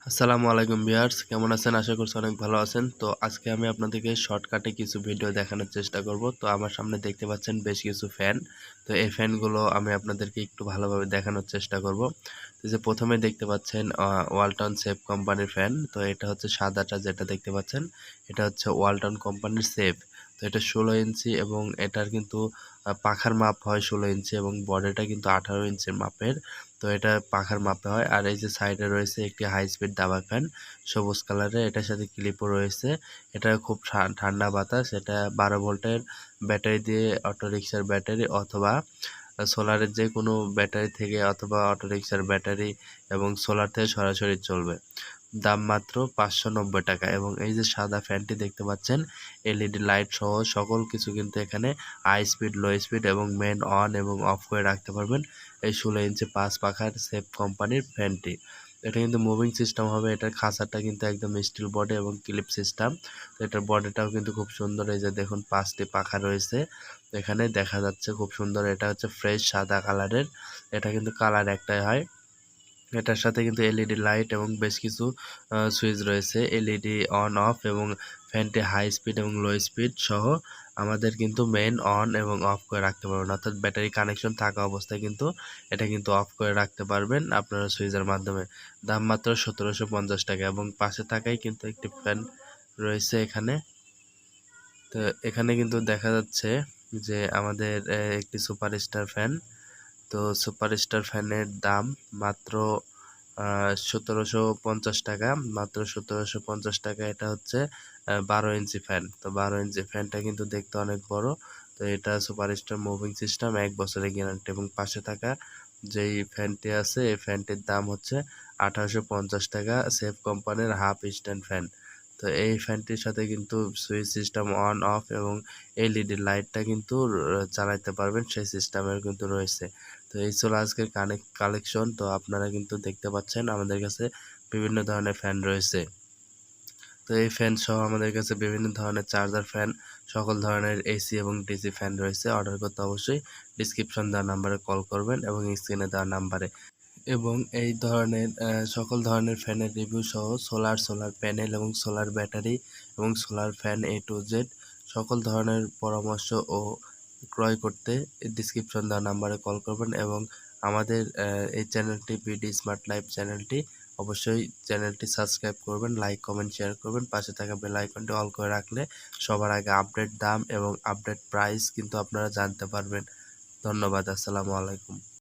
আসসালামু আলাইকুম ভিউয়ার্স, কেমন আছেন? আশা করছি অনেক ভালো আছেন। তো আজকে আমি আপনাদেরকে শর্টকাটে কিছু ভিডিও দেখানোর চেষ্টা করব। তো আমার সামনে দেখতে পাচ্ছেন বেশ কিছু ফ্যান। তো এই ফ্যানগুলো আমি আপনাদেরকে একটু ভালোভাবে দেখানোর চেষ্টা করব। তো যে প্রথমে দেখতে পাচ্ছেন ওয়ালটন সেফ কোম্পানির ফ্যান। তো এটা হচ্ছে সাদাটা যেটা দেখতে পাচ্ছেন, এটা হচ্ছে ওয়ালটন কোম্পানির সেফ। তো এটা 16 ইঞ্চি এবং এটার কিন্তু পাখার মাপ হয় 16 ইঞ্চি এবং বডিটা কিন্তু 18 ইঞ্চির মাপের। তো এটা পাখার মাপে হয়। আর এই যে সাইডে রয়েছে একটি হাই স্পিড দাবা ফ্যান সবুজ কালারের, এটার সাথে ক্লিপও রয়েছে। এটা খুব ঠান্ডা বাতাস। এটা 12 ভোল্টের ব্যাটারি দিয়ে, অটোরিকশার ব্যাটারি অথবা সোলারের যে কোনো ব্যাটারি থেকে অথবা অটোরিকশার ব্যাটারি এবং সোলার থেকে সরাসরি চলবে। দাম মাত্র 590 টাকা। এবং এই যে সাদা ফ্যানটি দেখতে পাচ্ছেন, এলইডি লাইট সহ সকল কিছু কিন্তু এখানে হাই স্পিড, লো স্পিড এবং মেন অন এবং অফ করে রাখতে পারবেন এই 16 ইঞ্চি 5 পাখার সেফ কোম্পানির ফ্যানটি। এটা কিন্তু মুভিং সিস্টেম হবে। এটার খাঁচাটা কিন্তু একদম স্টিল বডি এবং ক্লিপ সিস্টেম। তো এটার বডিটাও কিন্তু খুব সুন্দর। এই যে দেখুন 5টি পাখা রয়েছে এখানে দেখা যাচ্ছে, খুব সুন্দর। এটা হচ্ছে ফ্রেশ সাদা কালারের। এটা কিন্তু কালার একটাই হয়। এটার সাথে কিন্তু এলইডি লাইট এবং বেশ কিছু সুইচ রয়েছে, এলইডি অন অফ, এবং ফ্যানটি হাই স্পিড এবং লো স্পিড সহ আমাদের কিন্তু মেইন অন এবং অফ করে রাখতে পারবেন। অর্থাৎ ব্যাটারি কানেকশন থাকা অবস্থায় কিন্তু এটা কিন্তু অফ করে রাখতে পারবেন আপনারা সুইচের মাধ্যমে। দাম মাত্র 1750 টাকা। এবং পাশে থাকাই কিন্তু একটি ফ্যান রয়েছে এখানে। তো এখানে কিন্তু দেখা যাচ্ছে যে আমাদের একটি সুপারস্টার ফ্যান। তো সুপারস্টার ফ্যানের দাম মাত্র 1750 টাকা। মাত্র 1750 টাকা। এটা হচ্ছে 12 ইঞ্চি ফ্যান। তো 12 ইঞ্চি ফ্যানটা কিন্তু দেখতে অনেক বড়। তো এটা সুপারস্টার মুভিং সিস্টেম, 1 বছরের গ্যারান্টি। এবং পাশে থাকা যেই ফ্যানটি আছে এই ফ্যানটির দাম হচ্ছে 1850 টাকা, সেফ কোম্পানির হাফ স্ট্যান্ড ফ্যান। তো এই ফ্যানটির সাথে কিন্তু সুইচ সিস্টেম অন অফ এবং এলইডি লাইটটা কিন্তু চালাতে পারবেন, সেই সিস্টেমের কিন্তু রয়েছে। তো এই ছিল আজকের কালেকশন। তো আপনারা কিন্তু দেখতে পাচ্ছেন আমাদের কাছে বিভিন্ন ধরনের ফ্যান রয়েছে। তো এই ফ্যান সহ আমাদের কাছে বিভিন্ন ধরনের চার্জার ফ্যান, সকল ধরনের এসি এবং ডিসি ফ্যান রয়েছে। অর্ডার করতে অবশ্যই ডিসক্রিপশন দেওয়া নাম্বারে কল করবেন এবং স্ক্রিনে দেওয়া নাম্বারে। এবং এই ধরনের সকল ধরনের ফ্যানের রিভিউ সহ সোলার প্যানেল এবং সোলার ব্যাটারি এবং solar fan A to Z সকল ধরনের পরামর্শ ও ক্রয় করতে ডিসক্রিপশন দেওয়া নাম্বারে কল করবেন। এবং আমাদের এই চ্যানেলটি বিডি স্মার্ট লাইফ চ্যানেলটি অবশ্যই চ্যানেলটি সাবস্ক্রাইব করবেন, লাইক কমেন্ট শেয়ার করবেন। পাশে থাকা বেল আইকনটি অল করে রাখলে সবার আগে আপডেট দাম এবং আপডেট প্রাইস কিন্তু আপনারা জানতে পারবেন। ধন্যবাদ। আসসালামু আলাইকুম।